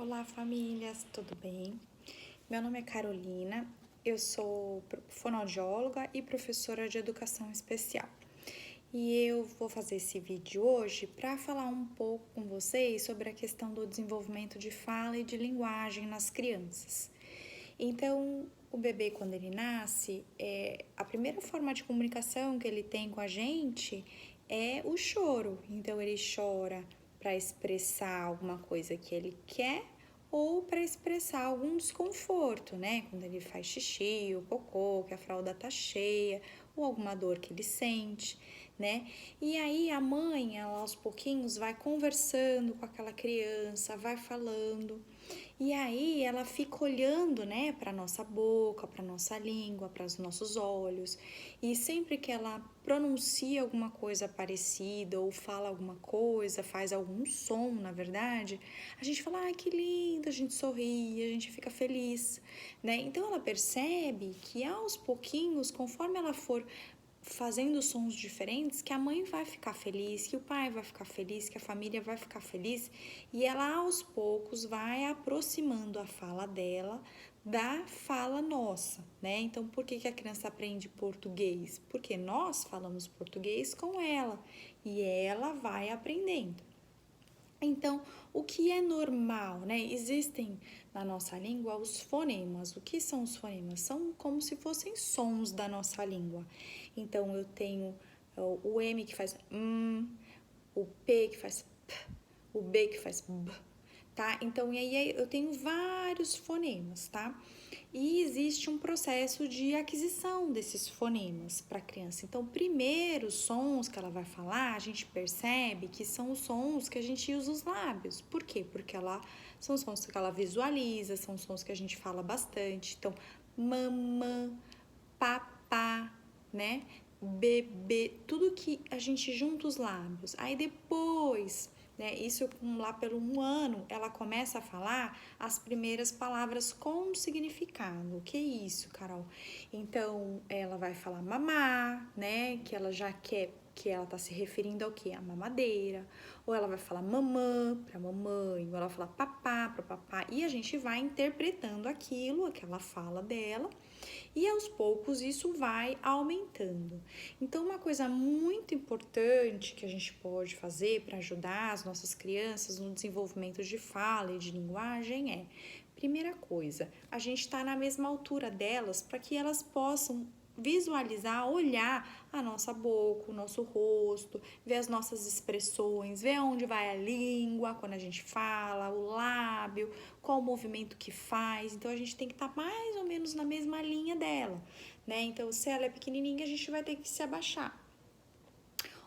Olá, famílias, tudo bem? Meu nome é Carolina, eu sou fonoaudióloga e professora de educação especial. E eu vou fazer esse vídeo hoje para falar um pouco com vocês sobre a questão do desenvolvimento de fala e de linguagem nas crianças. Então, o bebê, quando ele nasce, a primeira forma de comunicação que ele tem com a gente é o choro. Então, ele chora para expressar alguma coisa que ele quer ou para expressar algum desconforto, né? Quando ele faz xixi, ou cocô, que a fralda tá cheia, ou alguma dor que ele sente, né? E aí a mãe, ela aos pouquinhos vai conversando com aquela criança, vai falando. E aí ela fica olhando, né, para nossa boca, para nossa língua, para os nossos olhos. E sempre que ela pronuncia alguma coisa parecida ou fala alguma coisa, faz algum som, na verdade, a gente fala: "Ai, que lindo", a gente sorri, a gente fica feliz, né? Então ela percebe que aos pouquinhos, conforme ela for fazendo sons diferentes, que a mãe vai ficar feliz, que o pai vai ficar feliz, que a família vai ficar feliz, e ela aos poucos vai aproximando a fala dela da fala nossa, né? Então, por que a criança aprende português? Porque nós falamos português com ela e ela vai aprendendo. Então, o que é normal, né? Existem na nossa língua os fonemas. O que são os fonemas? São como se fossem sons da nossa língua. Então, eu tenho o M que faz o P que faz P, o B que faz B, tá? Então, e aí eu tenho vários fonemas, tá? E existe um processo de aquisição desses fonemas para a criança. Então, primeiro, os sons que ela vai falar, a gente percebe que são os sons que a gente usa os lábios. Por quê? Porque são sons que ela visualiza, são sons que a gente fala bastante. Então, mamã, papá, né? Bebê, tudo que a gente junta os lábios. Aí depois, né, isso lá pelo 1 ano, ela começa a falar as primeiras palavras com significado. O que é isso, Carol? Então, ela vai falar mamar, né, que ela já quer, que ela tá se referindo ao que? A mamadeira. Ou ela vai falar mamã para mamãe, ou ela vai falar papá para papá. E a gente vai interpretando aquela fala dela, e aos poucos isso vai aumentando. Então, uma coisa muito importante que a gente pode fazer para ajudar as nossas crianças no desenvolvimento de fala e de linguagem é: primeira coisa, a gente está na mesma altura delas para que elas possam visualizar, olhar a nossa boca, o nosso rosto, ver as nossas expressões, ver onde vai a língua quando a gente fala, o lábio, qual o movimento que faz. Então a gente tem que estar mais ou menos na mesma linha dela, né? Então, se ela é pequenininha, a gente vai ter que se abaixar.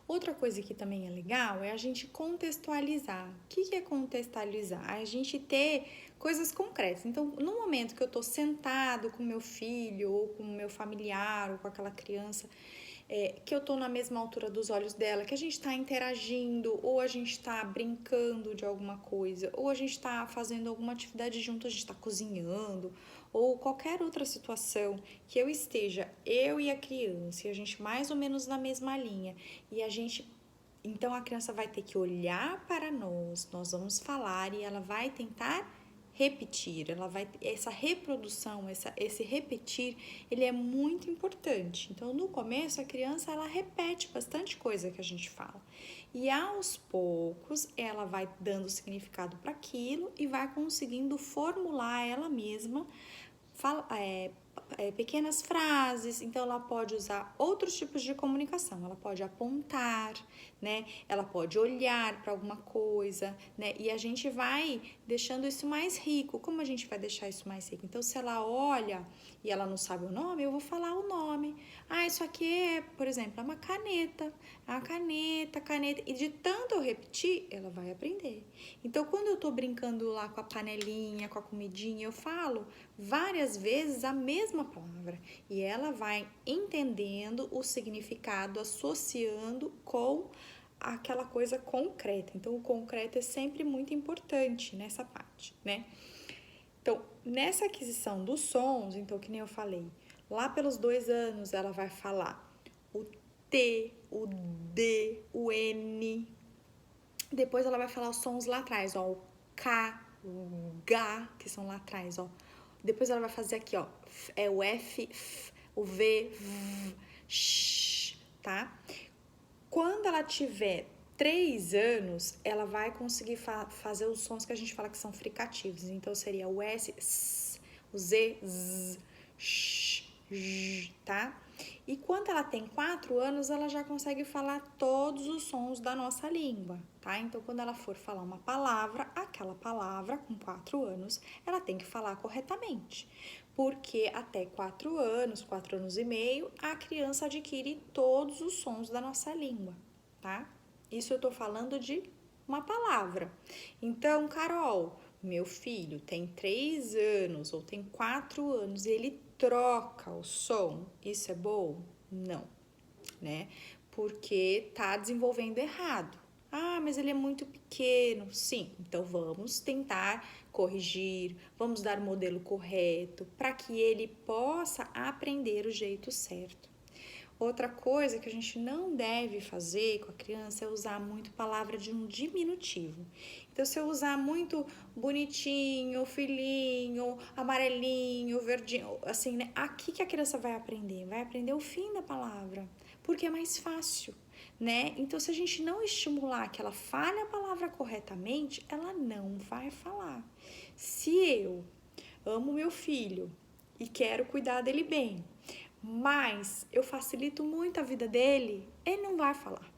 Outra coisa que também é legal é a gente contextualizar. O que é contextualizar? A gente ter coisas concretas. Então, no momento que eu tô sentado com meu filho, ou com meu familiar, ou com aquela criança, que eu tô na mesma altura dos olhos dela, que a gente tá interagindo, ou a gente tá brincando de alguma coisa, ou a gente tá fazendo alguma atividade junto, a gente tá cozinhando, ou qualquer outra situação que eu esteja, eu e a criança, e a gente mais ou menos na mesma linha, e então a criança vai ter que olhar para nós vamos falar e ela vai tentar repetir, essa reprodução, esse repetir, ele é muito importante. Então, no começo, a criança, ela repete bastante coisa que a gente fala. E aos poucos, ela vai dando significado para aquilo e vai conseguindo formular ela mesma pequenas frases. Então ela pode usar outros tipos de comunicação, ela pode apontar, né? Ela pode olhar para alguma coisa, né? E a gente vai deixando isso mais rico. Como a gente vai deixar isso mais rico? Então, se ela olha e ela não sabe o nome, eu vou falar o nome. Ah, isso aqui é, por exemplo, é uma caneta. A caneta. E de tanto eu repetir, ela vai aprender. Então, quando eu tô brincando lá com a panelinha, com a comidinha, eu falo várias vezes a mesma palavra e ela vai entendendo o significado, associando com aquela coisa concreta. Então, o concreto é sempre muito importante nessa parte, né? Então, nessa aquisição dos sons, então, que nem eu falei, lá pelos 2 anos ela vai falar o T, o D, o N. Depois ela vai falar os sons lá atrás, ó, o K, o G, que são lá atrás, ó. Depois ela vai fazer aqui, ó, é o F, o V, Sh, tá? Quando ela tiver 3 anos, ela vai conseguir fazer os sons que a gente fala que são fricativos. Então, seria o S, S, o Z, Z, Sh, J, tá? E quando ela tem 4 anos, ela já consegue falar todos os sons da nossa língua, tá? Então, quando ela for falar uma palavra, aquela palavra, com 4 anos, ela tem que falar corretamente. Porque até 4 anos, 4 anos e meio, a criança adquire todos os sons da nossa língua, tá? Isso eu tô falando de uma palavra. Então, Carol, meu filho tem 3 anos ou tem 4 anos e ele troca o som. Isso é bom? Não, né? Porque tá desenvolvendo errado. Ah, mas ele é muito pequeno. Sim, então vamos tentar corrigir, vamos dar o modelo correto para que ele possa aprender o jeito certo. Outra coisa que a gente não deve fazer com a criança é usar muito palavra de um diminutivo. Então, se eu usar muito bonitinho, filhinho, amarelinho, verdinho, assim, né? Aqui que a criança vai aprender? Vai aprender o fim da palavra, porque é mais fácil, né? Então, se a gente não estimular que ela fale a palavra corretamente, ela não vai falar. Se eu amo meu filho e quero cuidar dele bem, mas eu facilito muito a vida dele, ele não vai falar.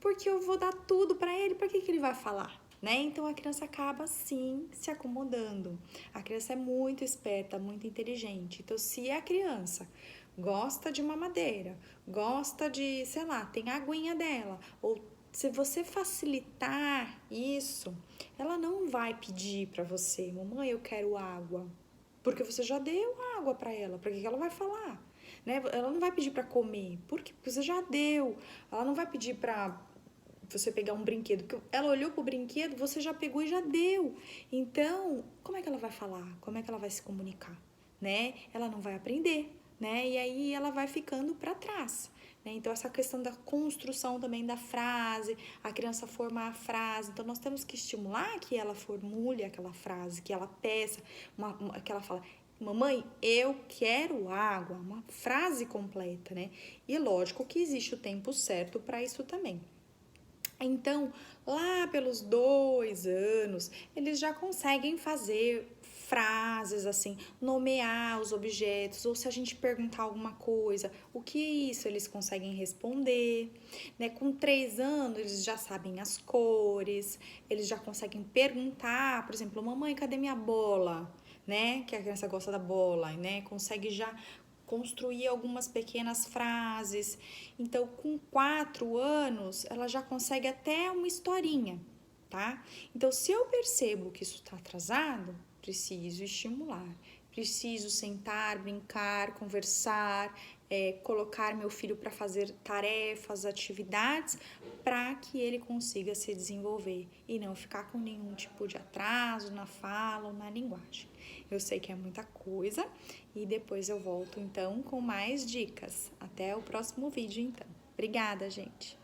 Porque eu vou dar tudo para ele, para que ele vai falar? Né? Então a criança acaba sim se acomodando. A criança é muito esperta, muito inteligente. Então, se a criança gosta de mamadeira, gosta de, sei lá, tem a aguinha dela, ou se você facilitar isso, ela não vai pedir para você, mamãe, eu quero água, porque você já deu água para ela. Para que ela vai falar? Né? Ela não vai pedir para comer, porque você já deu. Ela não vai pedir para você pegar um brinquedo, porque ela olhou pro brinquedo, você já pegou e já deu. Então, como é que ela vai falar? Como é que ela vai se comunicar, né? Ela não vai aprender, né? E aí ela vai ficando para trás, né? Então, essa questão da construção também da frase, a criança formar a frase. Então, nós temos que estimular que ela formule aquela frase, que ela peça, que ela fala: mamãe, eu quero água, uma frase completa, né? E lógico que existe o tempo certo para isso também. Então, lá pelos 2 anos, eles já conseguem fazer frases assim, nomear os objetos, ou se a gente perguntar alguma coisa, o que é isso? Eles conseguem responder, né? Com 3 anos, eles já sabem as cores, eles já conseguem perguntar, por exemplo, mamãe, cadê minha bola? Né? Que a criança gosta da bola, né? Consegue já construir algumas pequenas frases. Então, com 4 anos, ela já consegue até uma historinha, tá? Então, se eu percebo que isso está atrasado, preciso estimular. Preciso sentar, brincar, conversar, colocar meu filho para fazer tarefas, atividades, para que ele consiga se desenvolver e não ficar com nenhum tipo de atraso na fala ou na linguagem. Eu sei que é muita coisa e depois eu volto então com mais dicas. Até o próximo vídeo então. Obrigada, gente!